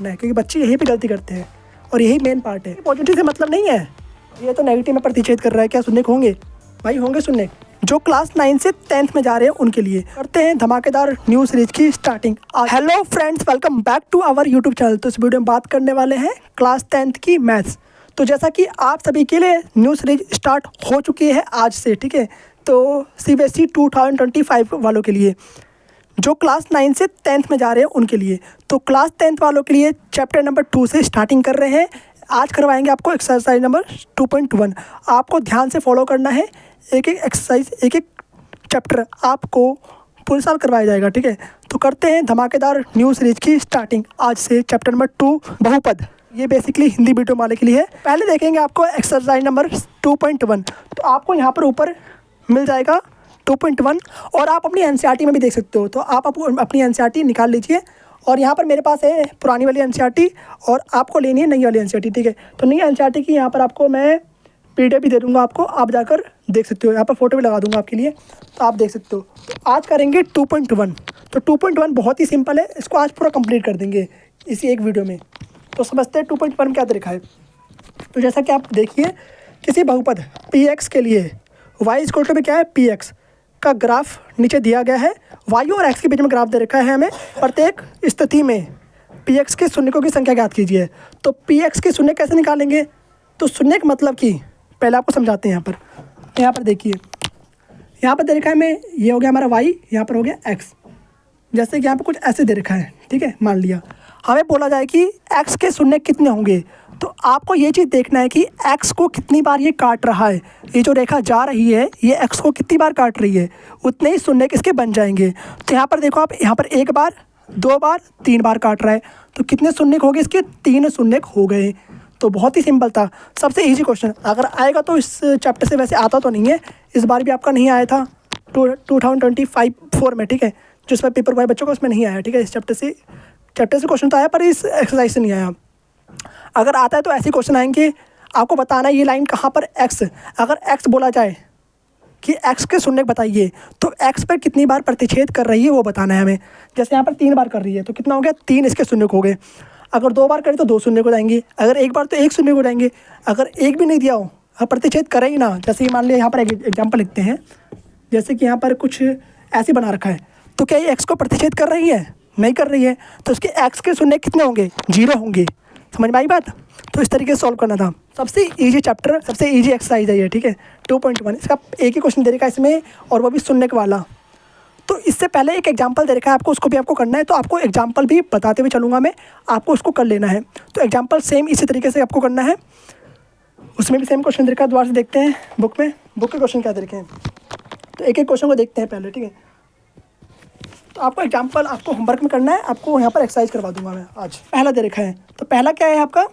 नहीं, क्योंकि बच्चे यहीं पे गलती करते हैं और यही मेन पार्ट है। पॉजिटिव से मतलब नहीं है, ये तो नेगेटिव में प्रतिषेध कर रहा है। क्या सुनने को होंगे भाई? होंगे सुनने। जो क्लास 9 से 10th में जा रहे हैं उनके लिए करते हैं धमाकेदार न्यू सीरीज की starting. Hello friends, welcome back to our YouTube channel. तो इस वीडियो में बात करने वाले हैं क्लास 10th की मैथ्स। तो जैसा कि आप सभी के लिए न्यू सीरीज स्टार्ट हो चुकी है आज से, ठीक है। तो CBSE 2025 वालों के लिए, जो क्लास 9 से 10th में जा रहे हैं उनके लिए, तो क्लास 10th वालों के लिए चैप्टर नंबर 2 से स्टार्टिंग कर रहे हैं। आज करवाएंगे आपको एक्सरसाइज नंबर 2.1। आपको ध्यान से फॉलो करना है, एक एक एक्सरसाइज, एक एक चैप्टर आपको पूरे साल करवाया जाएगा, ठीक है। तो करते हैं धमाकेदार न्यू सीरीज की स्टार्टिंग आज से। चैप्टर नंबर 2 बहुपद, ये बेसिकली हिंदी वीडियो वाले के लिए है। पहले देखेंगे आपको एक्सरसाइज नंबर 2.1। तो आपको यहाँ पर ऊपर मिल जाएगा 2.1 और आप अपनी NCERT में भी देख सकते हो। तो आप अपनी NCERT निकाल लीजिए और यहाँ पर मेरे पास है पुरानी वाली NCERT और आपको लेनी है नई वाली NCERT, ठीक है। तो नई NCERT की यहाँ पर आपको मैं PDF भी दे दूँगा, आपको आप जाकर देख सकते हो। यहाँ पर फोटो भी लगा दूँगा आपके लिए, तो आप देख सकते हो। तो आज करेंगे 2.1। तो 2.1 बहुत ही सिंपल है, इसको आज पूरा कंप्लीट कर देंगे इसी एक वीडियो में। तो समझते हैं 2.1 क्या तरीका है। तो जैसा कि आप देखिए, किसी बहुपद Px के लिए y क्या है, Px का ग्राफ नीचे दिया गया है। y और x के बीच में ग्राफ दे रखा है हमें। प्रत्येक स्थिति में Px के शून्यकों की संख्या ज्ञात कीजिए। तो Px के शून्य कैसे निकालेंगे? तो शून्य का मतलब कि पहले आपको समझाते हैं। यहाँ पर देखिए, यहाँ पर दे रखा है हमें, ये हो गया हमारा y, यहाँ पर हो गया x। जैसे कि यहाँ पर कुछ ऐसे दे रखा है, ठीक है। मान लिया हमें बोला जाए कि x के शून्य कितने होंगे, तो आपको ये चीज़ देखना है कि x को कितनी बार ये काट रहा है। ये जो रेखा जा रही है ये x को कितनी बार काट रही है, उतने ही शून्य किसके बन जाएंगे। तो यहाँ पर देखो आप, यहाँ पर 1 बार, 2 बार, 3 बार काट रहा है। तो कितने शून्य हो गए इसके? 3 शून्य हो गए। तो बहुत ही सिंपल था, सबसे ईजी क्वेश्चन। अगर आएगा तो इस चैप्टर से, वैसे आता तो नहीं है, इस बार भी आपका नहीं आया था 2025-4 में, ठीक है। जो इसमें पेपर हुआ है बच्चों को, उसमें नहीं आया, ठीक है। इस चैप्टर से क्वेश्चन तो आया, पर इस एक्सरसाइज से नहीं आया। अगर आता है तो ऐसे क्वेश्चन आएंगे, आपको बताना है ये लाइन कहाँ पर x, अगर x बोला जाए कि x के शून्य बताइए, तो x पर कितनी बार प्रतिच्छेद कर रही है वो बताना है हमें। जैसे यहाँ पर 3 बार कर रही है, तो कितना हो गया? 3 इसके शून्य हो गए। अगर 2 बार करें तो 2 शून्य हो जाएंगे। अगर 1 बार तो 1 शून्य हो जाएंगे। अगर 1 भी नहीं दिया हो, अब प्रतिच्छेद करें ही ना। जैसे मान लिया, यहाँ पर एक एग्जाम्पल लिखते हैं। जैसे कि यहाँ पर कुछ ऐसे बना रखा है, तो क्या ये x को प्रतिच्छेद कर रही है? नहीं कर रही है। तो इसके x के शून्य कितने होंगे? 0 होंगे। समझ में आई बात? तो इस तरीके से सॉल्व करना था। सबसे इजी चैप्टर, सबसे इजी एक्सरसाइज है ये, ठीक है। 2.1, इसका एक ही क्वेश्चन दे रखा है इसमें, और वो भी शून्य वाला। तो इससे पहले एक एग्जांपल दे रखा है आपको, उसको भी आपको करना है। तो आपको एग्जांपल भी बताते हुए चलूँगा मैं, आपको उसको कर लेना है। तो एग्जांपल सेम इसी तरीके से आपको करना है। उसमें भी सेम क्वेश्चन दे रखा है, दोबारा से देखते हैं बुक के क्वेश्चन क्या दे रखे हैं। तो एक एक क्वेश्चन को देखते हैं पहले, ठीक है। तो आपको एग्जाम्पल, आपको होमवर्क में करना है, आपको यहाँ पर एक्सरसाइज करवा दूंगा मैं आज। पहला दे रखा है, तो पहला क्या है आपका,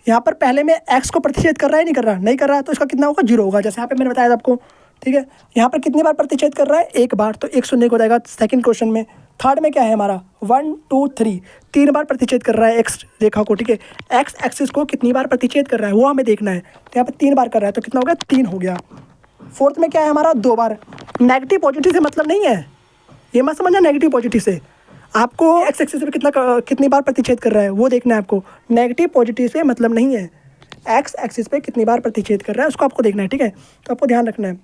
यहाँ पर पहले में x को प्रतिच्छेद कर रहा है, नहीं कर रहा? नहीं कर रहा है, तो इसका कितना होगा? 0 होगा। जैसे यहाँ पे मैंने बताया था आपको, ठीक है। यहाँ पर कितनी बार प्रतिच्छेद कर रहा है? 1 बार, तो 1 शून्य हो जाएगा सेकंड क्वेश्चन में। थर्ड में क्या है हमारा? 1 2 3, 3 बार प्रतिच्छेद कर रहा है x रेखा को, ठीक है। x एक्सिस को कितनी बार प्रतिच्छेद कर रहा है वो हमें देखना है। तो यहाँ पर 3 बार कर रहा है, तो कितना हो गया? 3 हो गया। फोर्थ में क्या है हमारा? 2 बार। नेगेटिव पॉजिटिव से मतलब नहीं है, ये मत समझना नेगेटिव पॉजिटिव से। आपको x एक्सिस पे कितनी बार प्रतिच्छेद कर रहा है वो देखना है आपको। नेगेटिव पॉजिटिव से मतलब नहीं है, x एक्सिस पे कितनी बार प्रतिच्छेद कर रहा है उसको आपको देखना है, ठीक है। तो आपको ध्यान रखना है।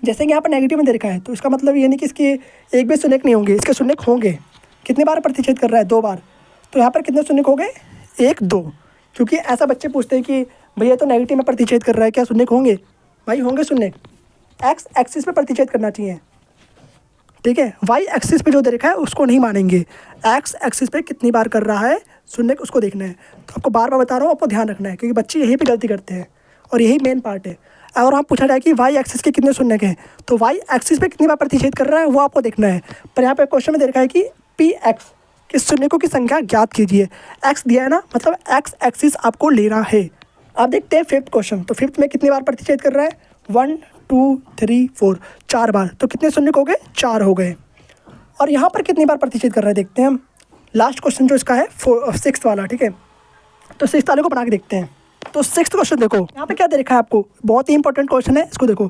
जैसे कि यहाँ पर नेगेटिव में दे रखा है, तो इसका मतलब ये नहीं कि इसके एक भी शून्य नहीं होंगे, इसके शून्य होंगे। कितनी बार प्रतिच्छेद कर रहा है? 2 बार। तो यहाँ पर कितने शून्य हो गए? 1 2। क्योंकि ऐसा बच्चे पूछते हैं कि भैया तो नेगेटिव में प्रतिच्छेद कर रहा है, क्या शून्य होंगे? भाई होंगे शून्य। x एक्सिस पे प्रतिच्छेद करना चाहिए, ठीक है। y एक्सिस पे जो दे रखा है उसको नहीं मानेंगे। x एक्सिस पे कितनी बार कर रहा है शून्य, उसको देखना है। तो आपको बार बार बता रहा हूँ, आपको ध्यान रखना है, क्योंकि बच्चे यहीं पे गलती करते हैं और यही मेन पार्ट है। अगर वहाँ पूछा जाए कि y एक्सिस के कितने शून्य हैं, तो y एक्सिस पे कितनी बार प्रतिच्छेद कर रहा है वो आपको देखना है। पर यहाँ पे क्वेश्चन में दे रखा है कि Px के शून्यकों की संख्या ज्ञात कीजिए। x दिया है ना, मतलब x एक्सिस आपको लेना है। अब देखते हैं फिफ्थ क्वेश्चन। तो फिफ्थ में कितनी बार प्रतिच्छेद कर रहा है? 1 2 3 4, 4 बार। तो कितने शून्य हो गए? 4 हो गए। और यहाँ पर कितनी बार प्रतिच्छेद कर रहा है देखते हैं हम। लास्ट क्वेश्चन जो इसका है 6th वाला, ठीक है। तो 6th वाले को बना के देखते हैं। तो 6th क्वेश्चन देखो, यहाँ पे क्या दे रखा है आपको, बहुत ही इंपॉर्टेंट क्वेश्चन है, इसको देखो।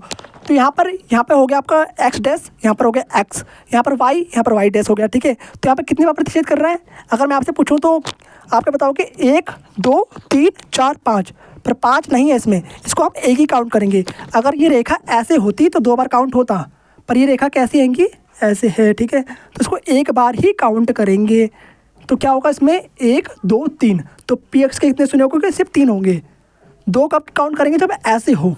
तो यहाँ पे हो गया आपका x डैश, यहाँ पर हो गया x, यहाँ पर y, यहाँ पर y डैश हो गया, ठीक है। तो यहाँ पे कितनी बार प्रतिच्छेद कर रहा है, अगर मैं आपसे पूछूँ तो आपको बताओ कि 1 2 3 4 5, पर 5 नहीं है इसमें, इसको हम एक ही काउंट करेंगे। अगर ये रेखा ऐसे होती तो 2 बार काउंट होता, पर ये रेखा कैसी है, ऐसे है, ठीक है। तो इसको एक बार ही काउंट करेंगे। तो क्या होगा इसमें 1 2 3, तो px के कितने शून्य होंगे, सिर्फ 3 होंगे। 2 कब काउंट करेंगे, जब ऐसे हो,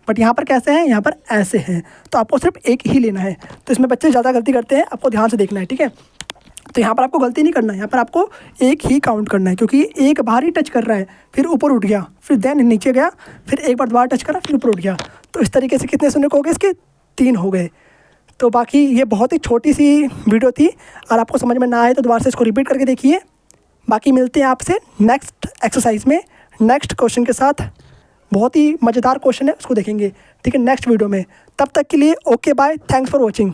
बट यहाँ पर कैसे हैं, यहाँ पर ऐसे हैं, तो आपको सिर्फ एक ही लेना है। तो इसमें बच्चे ज़्यादा गलती करते हैं, आपको ध्यान से देखना है, ठीक है। तो यहाँ पर आपको गलती नहीं करना है, यहाँ पर आपको एक ही काउंट करना है, क्योंकि एक बार ही टच कर रहा है, फिर ऊपर उठ गया, फिर देन नीचे गया, फिर एक बार दोबारा टच करा, फिर ऊपर उठ गया। तो इस तरीके से कितने शून्य हो गए इसके, 3 हो गए। तो बाकी ये बहुत ही छोटी सी वीडियो थी, और आपको समझ में ना आए तो दोबारा से इसको रिपीट करके देखिए। बाकी मिलते हैं आपसे नेक्स्ट एक्सरसाइज में, नेक्स्ट क्वेश्चन के साथ। बहुत ही मज़ेदार क्वेश्चन है, उसको देखेंगे, ठीक है, नेक्स्ट वीडियो में। तब तक के लिए okay bye, thanks for watching.